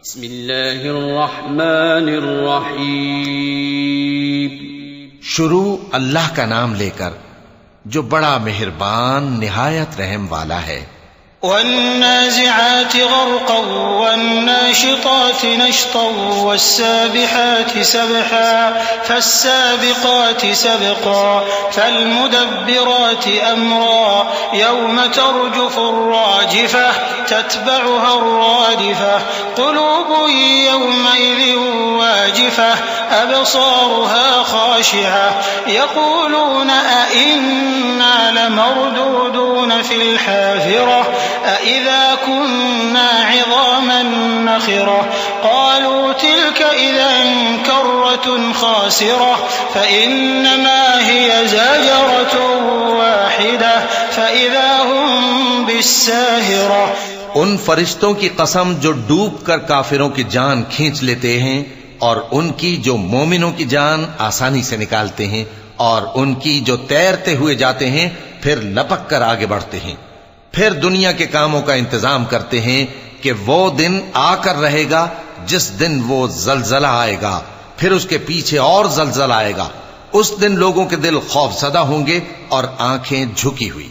بسم اللہ الرحمن الرحیم. شروع اللہ کا نام لے کر جو بڑا مہربان نہایت رحم والا ہے. والنازعات غرقا والناشطات نشطا والسابحات سبحا فالسابقات سبقا فالمدبرات أمرا يوم ترجف الراجفة تتبعها الرادفة قلوب يومئذ واجفة أبصارها خاشعة يقولون أئنا لمردودون في الحافرة أإذا كنا عظاما نخرة قالوا تلك إذا كرة خاسرة فإنما هي زجرة واحدة فإذا هم بالساهرة. ان فرشتوں کی قسم جو ڈوب کر کافروں کی جان کھینچ لیتے ہیں اور ان کی جو مومنوں کی جان آسانی سے نکالتے ہیں اور ان کی جو تیرتے ہوئے جاتے ہیں پھر لپک کر آگے بڑھتے ہیں. پھر دنیا کے کاموں کا انتظام کرتے ہیں کہ وہ دن آ کر رہے گا جس دن وہ زلزلہ آئے گا، پھر اس کے پیچھے اور زلزلہ آئے گا. اس دن لوگوں کے دل خوف زدہ ہوں گے اور آنکھیں جھکی ہوئی.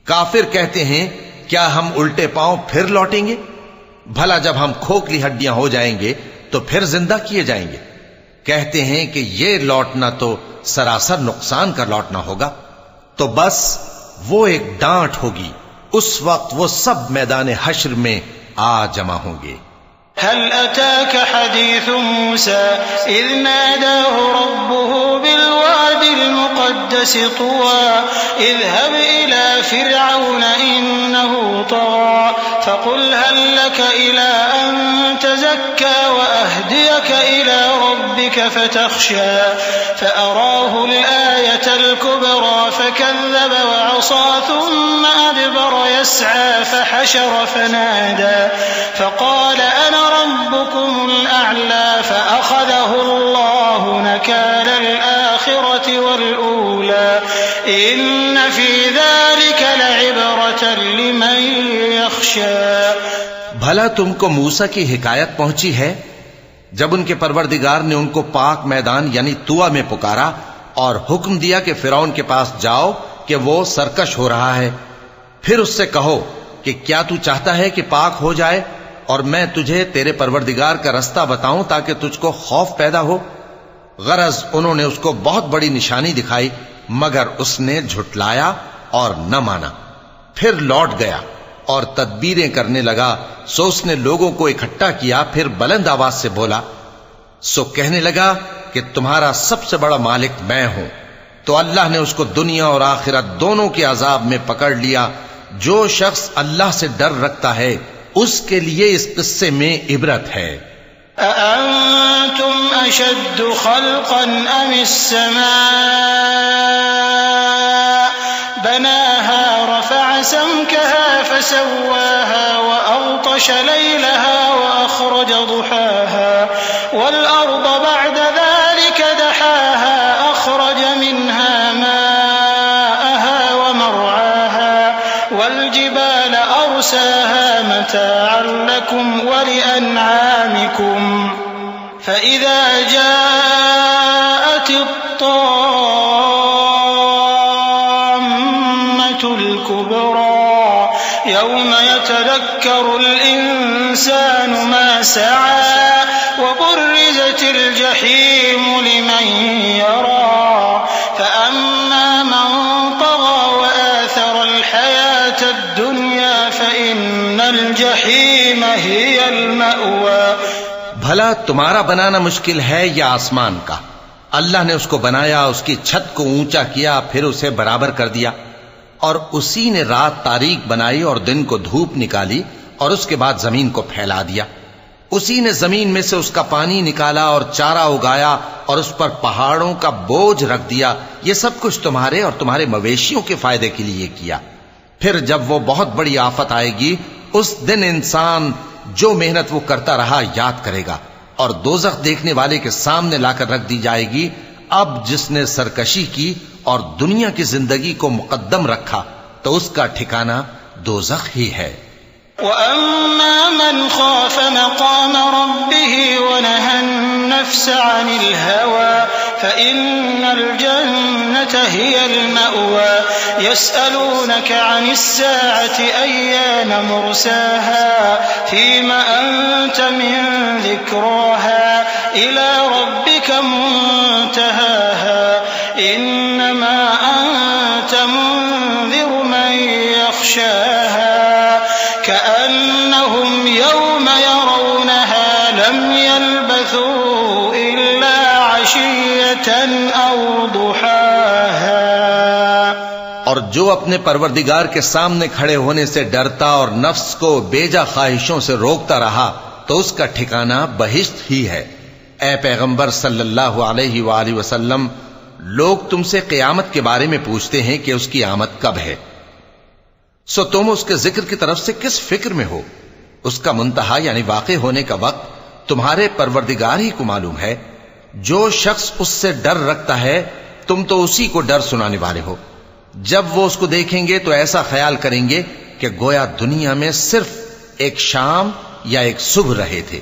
کافر کہتے ہیں کیا ہم الٹے پاؤں پھر لوٹیں گے؟ بھلا جب ہم کھوکھلی ہڈیاں ہو جائیں گے تو پھر زندہ کیے جائیں گے. کہتے ہیں کہ یہ لوٹنا تو سراسر نقصان کا لوٹنا ہوگا. تو بس وہ ایک ڈانٹ ہوگی، اس وقت وہ سب میدان حشر میں آ جمع ہوں گے. هل أتاك حديث موسى إذ ناداه ربه بالواد المقدس طوى اذهب إلى فرعون إنه طغى فقل هل لك إلى أن تزكى وأهديك إلى ربك فتخشى فأراه الآية الكبرى فكذب وعصى ثم أدبر يسعى فحشر فنادى فقال أنا ربكم الأعلى فأخذه الله نكال الآخرة والأولى إن في ذلك لعبرة لمن يخشى. بھلا تم کو موسیٰ کی حکایت پہنچی ہے جب ان کے پروردگار نے ان کو پاک میدان یعنی طویٰ میں پکارا اور حکم دیا کہ فرعون کے پاس جاؤ کہ وہ سرکش ہو رہا ہے. پھر اس سے کہو کہ کیا تو چاہتا ہے کہ پاک ہو جائے اور میں تجھے تیرے پروردگار کا رستہ بتاؤں تاکہ تجھ کو خوف پیدا ہو. غرض انہوں نے اس کو بہت بڑی نشانی دکھائی مگر اس نے جھٹلایا اور نہ مانا. پھر لوٹ گیا اور تدبیریں کرنے لگا. سو اس نے لوگوں کو اکٹھا کیا، پھر بلند آواز سے بولا سو کہنے لگا کہ تمہارا سب سے بڑا مالک میں ہوں. تو اللہ نے اس کو دنیا اور آخرت دونوں کے عذاب میں پکڑ لیا. جو شخص اللہ سے ڈر رکھتا ہے اس کے لیے اس قصے میں عبرت ہے. أأنتم أشد خلقا أم السماء بناها رفع سمكها فسواها وأغطش ليلها وأخرج ضحاها والأرض بعد ذلك دحاها أخرج منها ماءها ومرعاها والجبال أرساها متاعا لكم ولأنعامكم فإذا جاءت الطامة الكبرى يوم يتذكر الإنسان ما سعى وبرزت الجحيم لمن يرى فأما من طغى وآثر الحياة الدنيا فإن الجحيم هي المأوى. بھلا تمہارا بنانا مشکل ہے یا آسمان کا؟ اللہ نے اس کو بنایا، اس کی چھت کو اونچا کیا، پھر اسے برابر کر دیا، اور اسی نے رات تاریک بنائی اور دن کو دھوپ نکالی اور اس کے بعد زمین کو پھیلا دیا. اسی نے زمین میں سے اس کا پانی نکالا اور چارہ اگایا اور اس پر پہاڑوں کا بوجھ رکھ دیا. یہ سب کچھ تمہارے اور تمہارے مویشیوں کے فائدے کے لیے کیا. پھر جب وہ بہت بڑی آفت آئے گی اس دن انسان جو محنت وہ کرتا رہا یاد کرے گا اور دوزخ دیکھنے والے کے سامنے لا کر رکھ دی جائے گی. اب جس نے سرکشی کی اور دنیا کی زندگی کو مقدم رکھا تو اس کا ٹھکانہ دوزخ ہی ہے. وَأَمَّا مَنْ خَافَ مَقَامَ ربه ونهى النفس عن الهوى فإن الجنة هي المأوى يسألونك عن الساعة أيان مرساها فيم أنت من ذكراها إلى ربك منتهاها إنما أنت منذر من يخشاها كأنهم يوم يرونها لم يلبثوا إلا عشية أو ضحاها. اور جو اپنے پروردگار کے سامنے کھڑے ہونے سے ڈرتا اور نفس کو بیجا خواہشوں سے روکتا رہا تو اس کا ٹھکانہ بہشت ہی ہے. اے پیغمبر صلی اللہ علیہ وآلہ وسلم، لوگ تم سے قیامت کے بارے میں پوچھتے ہیں کہ اس کی آمد کب ہے، سو تم اس کے ذکر کی طرف سے کس فکر میں ہو؟ اس کا منتہا یعنی واقع ہونے کا وقت تمہارے پروردگار ہی کو معلوم ہے. جو شخص اس سے ڈر رکھتا ہے تم تو اسی کو ڈر سنانے والے ہو. جب وہ اس کو دیکھیں گے تو ایسا خیال کریں گے کہ گویا دنیا میں صرف ایک شام یا ایک صبح رہے تھے.